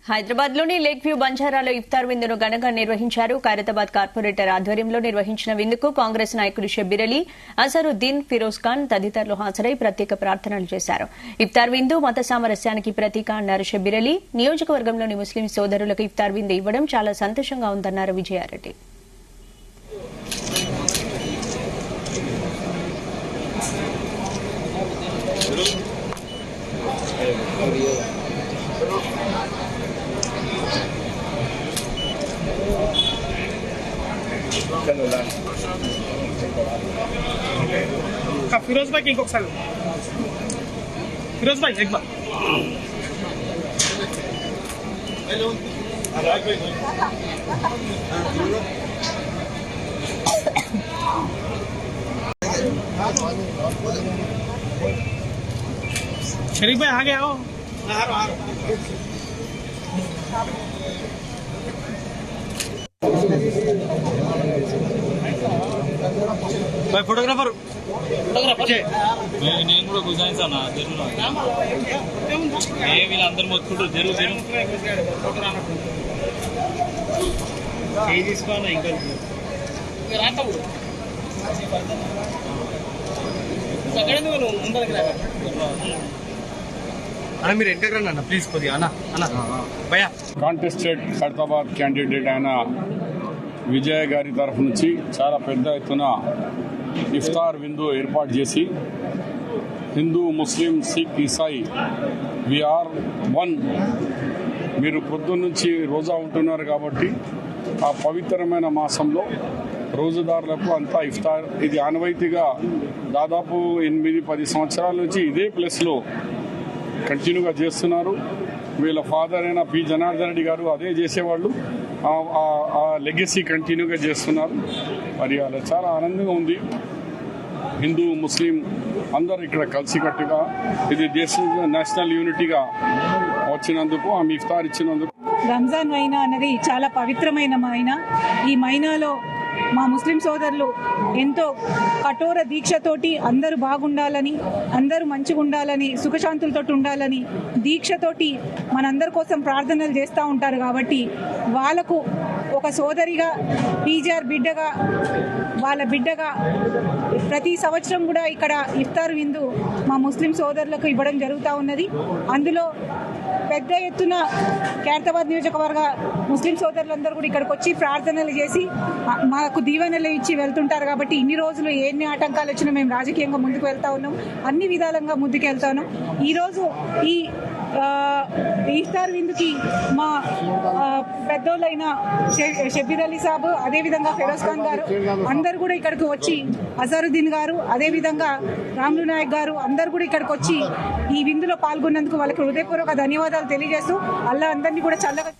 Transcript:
హైదరాబాద్ లోని lake view బంజారాలో ఇఫ్తార్ విందును ఘనంగా నిర్వహించారు. ఖైరతాబాద్ కార్పొరేటర్ ఆధ్వర్యంలో నిర్వహించిన విందుకు కాంగ్రెస్ నాయకులు షబ్బీర్ అలీ, అసరుద్దీన్, ఫిరోజ్ ఖాన్ తదితరులు హాజరై ప్రత్యేక ప్రార్థనలు చేశారు. ఇఫ్తార్ విందు మత సామరస్యానికి ప్రతీక అన్నారు షబ్బీర్ అలీ. నియోజకవర్గంలోని ముస్లిం సోదరులకు ఇఫ్తార్ విందు ఇవ్వడం చాలా సంతోషంగా ఉందన్నారు విజయారెడ్డి. फिरोज भाई इंकोसारी फिरोज भाई एक बार शरीफ भाई आगे आओ। भाई फोटोग्राफर నేను కూడా గుజాయిస్తాను వీళ్ళందరూ మొత్తుకుంటారు జరుగు తీసుకోవాలి ఇంకా అన్న మీరు ఎంటర్ రండి అన్న ప్లీజ్ కొద్దిగా అన్న భయ కాంటెస్టెడ్ ఖైరతాబాద్ క్యాండిడేట్ అయిన విజయ్ గారి తరఫు నుంచి చాలా పెద్ద ఎత్తున ఇఫ్తార్ విందు ఏర్పాటు చేసి హిందూ, ముస్లిం, సిక్, ఇసాయి వీఆర్ వన్. మీరు పొద్దున్న నుంచి రోజా ఉంటున్నారు కాబట్టి ఆ పవిత్రమైన మాసంలో రోజుదారులకు అంతా ఇఫ్తార్ ఇది ఆనవాయితీగా దాదాపు 8-10 సంవత్సరాల నుంచి ఇదే ప్లేస్లో కంటిన్యూగా చేస్తున్నారు. వీళ్ళ ఫాదర్ అయిన పి జనార్దన్ రెడ్డి గారు అదే చేసేవాళ్ళు. ఆ లెగసీ కంటిన్యూగా చేస్తున్నారు. మరి అలా చాలా ఆనందంగా ఉంది. హిందూ, ముస్లిం అందరూ ఇక్కడ కలిసికట్టుగా ఇది దేశ నేషనల్ యూనిటీగా వచ్చినందుకు, ఆమె ఇఫ్తార్ ఇచ్చినందుకు. రంజాన్ మైనా అన్నది చాలా పవిత్రమైన మైనా. ఈ మైనాలో మా ముస్లిం సోదరులు ఎంతో కఠోర దీక్షతోటి అందరూ బాగుండాలని, అందరూ మంచిగా ఉండాలని, సుఖశాంతులతో ఉండాలని దీక్షతోటి మనందరి కోసం ప్రార్థనలు చేస్తూ ఉంటారు. కాబట్టి వాళ్ళకు ఒక సోదరిగా, పీజీఆర్ బిడ్డగా, వాళ్ళ బిడ్డగా ప్రతి సంవత్సరం కూడా ఇక్కడ ఇఫ్తార్ విందు మా ముస్లిం సోదరులకు ఇవ్వడం జరుగుతూ ఉన్నది. అందులో పెద్ద ఎత్తున ఖైరతాబాద్ నియోజకవర్గ ముస్లిం సోదరులందరూ కూడా ఇక్కడికి వచ్చి ప్రార్థనలు చేసి మాకు దీవెనలు ఇచ్చి వెళ్తుంటారు. కాబట్టి ఇన్ని రోజులు ఎన్ని ఆటంకాలు వచ్చినా మేము రాజకీయంగా ముందుకు వెళ్తా ఉన్నాం, అన్ని విధాలంగా ముందుకు వెళ్తా ఉన్నాం. ఈరోజు ఈ ఇఫ్తార్ విందుకి మా పెద్దోళ్ళైన షబ్బీర్ అలీ సాబ్, అదేవిధంగా ఫిరోజ్ ఖాన్ గారు అందరు కూడా ఇక్కడికి వచ్చి, అజరుద్దీన్ గారు, అదేవిధంగా రాములు నాయక్ గారు అందరు కూడా ఇక్కడికి వచ్చి ఈ విందులో పాల్గొన్నందుకు వాళ్ళకి హృదయపూర్వక ధన్యవాదాలు తెలియజేస్తూ అల్లా అందరినీ కూడా చల్లగా